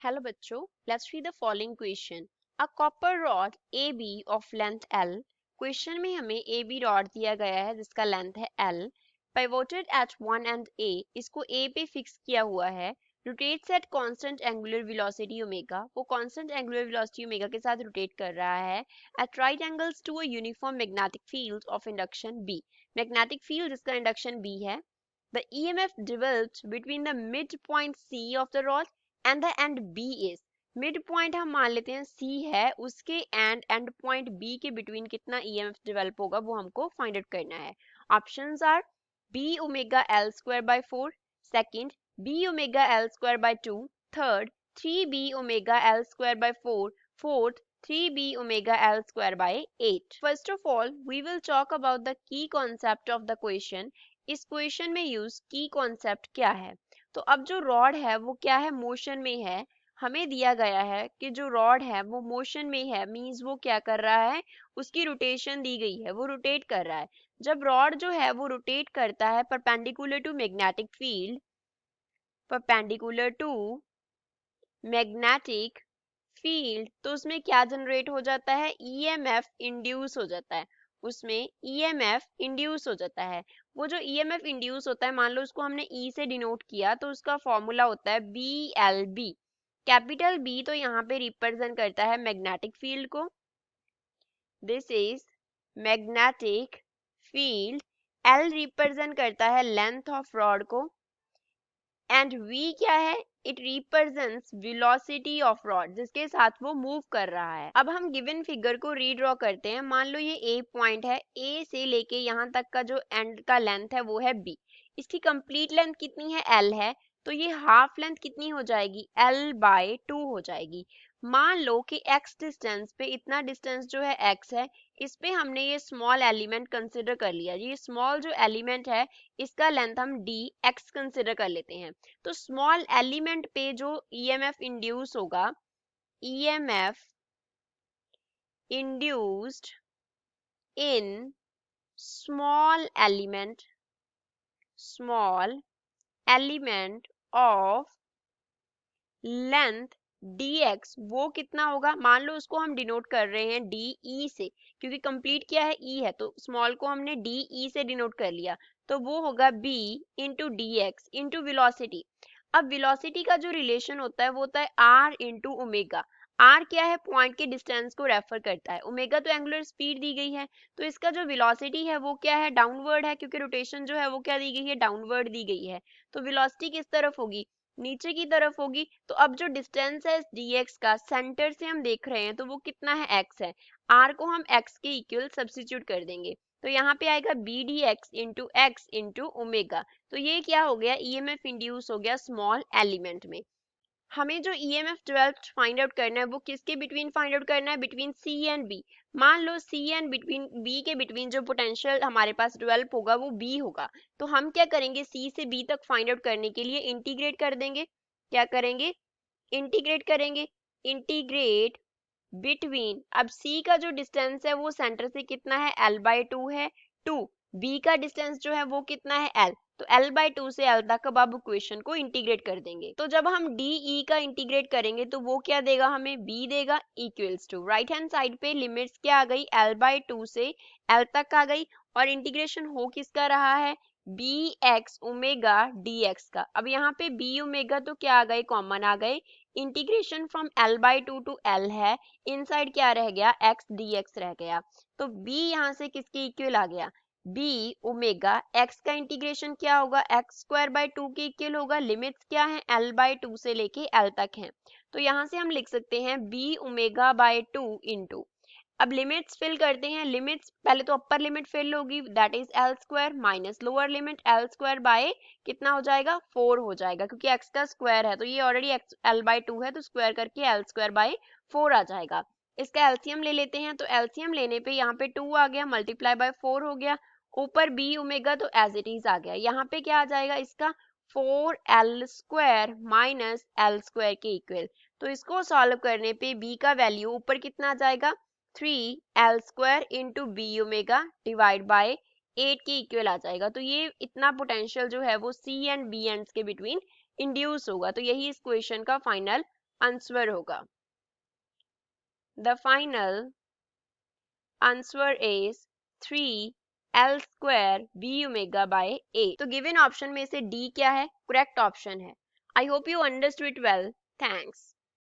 Hello बच्चों, let's read the following question. A copper rod AB of length L. Question में हमें AB rod दिया गया है जिसका लेंथ है L. Pivoted at one end A. इसको A पे फिक्स किया हुआ है. Rotates at constant angular velocity omega. वो constant angular velocity omega के साथ rotate कर रहा है. At right angles to a uniform magnetic field of induction B. Magnetic field जिसका induction B है. The EMF developed between the midpoint C of the rod and the end B is mid point हम मान लेते हैं C है, उसके end point B के between कितना EMF डेवलप होगा वो हमको फाइंड आउट करना है. Options are B omega L square by 4, second B omega L square by 2, third 3B omega L square by 4, fourth 3B omega L square by 8. First of all, we will talk about the key concept of the question. इस question में use की concept क्या है. तो अब जो rod है वो क्या है, मोशन में है. हमें दिया गया है कि जो रॉड है वो मोशन में है, मींस वो क्या कर रहा है, उसकी रोटेशन दी गई है, वो रोटेट कर रहा है. जब रॉड जो है वो रोटेट करता है perpendicular to magnetic field, perpendicular to magnetic field, तो उसमें क्या जनरेट हो जाता है, ईएमएफ इंड्यूस हो जाता है. उसमें ईएमएफ इंड्यूस हो जाता है. वो जो ईएमएफ इंड्यूस होता है, मान लो उसको हमने ई से डिनोट किया, तो उसका फॉर्मूला होता है B L B. Capital B तो यहाँ पे रिप्रेजेंट करता है मैग्नेटिक फील्ड को, this is magnetic field. L represent करता है लेंथ ऑफ रॉड को, एंड v क्या है, it represents velocity of rod जिसके साथ वो मूव कर रहा है. अब हम गिवन फिगर को रीड्रॉ करते हैं. मान लो ये a पॉइंट है, a से लेके यहाँ तक का जो एंड का लेंथ है वो है b. इसकी कंप्लीट लेंथ कितनी है, l है, तो ये हाफ लेंथ कितनी हो जाएगी, l बाय 2 हो जाएगी. मान लो कि x डिस्टेंस पे, इतना डिस्टेंस जो है x है, इस पे हमने ये स्मॉल एलिमेंट कंसिडर कर लिया. ये स्मॉल जो एलिमेंट है इसका लेंथ हम dx कंसिडर कर लेते हैं. तो स्मॉल एलिमेंट पे जो ईएमएफ इंड्यूस होगा, EMF induced in small element of length dx, वो कितना होगा, मान लो उसको हम डिनोट कर रहे हैं de से, क्योंकि कंप्लीट क्या है e है, तो स्मॉल को हमने de से डिनोट कर लिया, तो वो होगा b into dx into velocity. अब वेलोसिटी का जो रिलेशन होता है वो होता है r इंटू ओमेगा. r क्या है, पॉइंट के डिस्टेंस को रेफर करता है, ओमेगा तो एंगुलर स्पीड दी गई है, तो इसका जो वेलोसिटी है वो क्या है, डाउनवर्ड है, क्योंकि रोटेशन जो है वो क्या दी गई है, डाउनवर्ड दी गई है. तो वेलोसिटी किस तरफ होगी, नीचे की तरफ होगी. तो अब जो डिस्टेंस है dx का, सेंटर से हम देख रहे हैं तो वो कितना है, x है. r को हम x के इक्वल सब्स्टिट्यूट कर देंगे, तो यहाँ पे आएगा b dx into x into omega. तो ये क्या हो गया, ईएमएफ इंड्यूस हो गया स्मॉल एलिमेंट में. हमें जो ईएमएफ डेवलप्ड फाइंड आउट करना है वो किसके बिटवीन फाइंड आउट करना है, बिटवीन सी एंड बी. मान लो सी एंड बिटवीन बी के बिटवीन जो पोटेंशियल हमारे पास डेवलप होगा वो बी होगा. तो हम क्या करेंगे, सी से बी तक फाइंड आउट करने के लिए इंटीग्रेट कर देंगे. क्या करेंगे, इंटीग्रेट करेंगे. इंटीग्रेट बिटवीन, अब सी का जो डिस्टेंस है वो सेंटर से कितना है, l बाय 2 है. 2 बी का डिस्टेंस जो है वो कितना है, l, तो l बाय 2 से l तक अब आप इक्वेशन को इंटीग्रेट कर देंगे. तो जब हम de का इंटीग्रेट करेंगे तो वो क्या देगा हमें, b देगा, equals to right hand side पे लिमिट्स क्या आ गई, l बाय 2 से l तक आ गई, और इंटीग्रेशन हो किसका रहा है, bx ओमेगा dx का. अब यहाँ पे b ओमेगा तो क्या आ गए, कॉमन आ गए. Integration from l by 2 to l है, इनसाइड क्या रह गया, x dx रह गया. तो b यहाँ से किसके इक्वल आ गया, b ओमेगा. x का इंटीग्रेशन क्या होगा, x स्क्वायर बाय 2 के इक्वल होगा. लिमिट्स क्या है, l बाय 2 से लेके l तक हैं, तो यहाँ से हम लिख सकते हैं b ओमेगा बाय 2 इंटू, अब लिमिट्स फिल करते हैं. लिमिट्स पहले तो अपर लिमिट फिल होगी, that is L square, minus lower limit L square by कितना हो जाएगा, 4 हो जाएगा, क्योंकि एक्स का स्क्वायर है, तो ये ऑलरेडी एक्स एल बाय 2 है, तो स्क्वायर करके एल स्क्वायर बाय 4 आ जाएगा. इसका एलसीएम ले लेते हैं, तो एलसीएम लेने पे यहाँ पे 2 आ गया, मल्टीप्लाई बाय 4 हो गया, ऊपर बी ओमेगा तो एज इट इज आ गया. यहाँ पे क्या आ जाएगा इसका, 4l square minus L square के इक्वल. तो इसको सॉल्व करने पे b का वैल्यू ऊपर कितना आ जाएगा, 3l square into B omega divide by 8 के इक्वल आ जाएगा. तो ये इतना पोटेंशियल जो है वो सी एंड बी एंड्स के बिटवीन इंड्यूस होगा. तो यही इस क्वेश्चन का फाइनल आंसर होगा? The final answer is 3L² V omega by A। तो गिवन ऑप्शन में से डी क्या है? करेक्ट ऑप्शन है। I hope you understood it well. Thanks.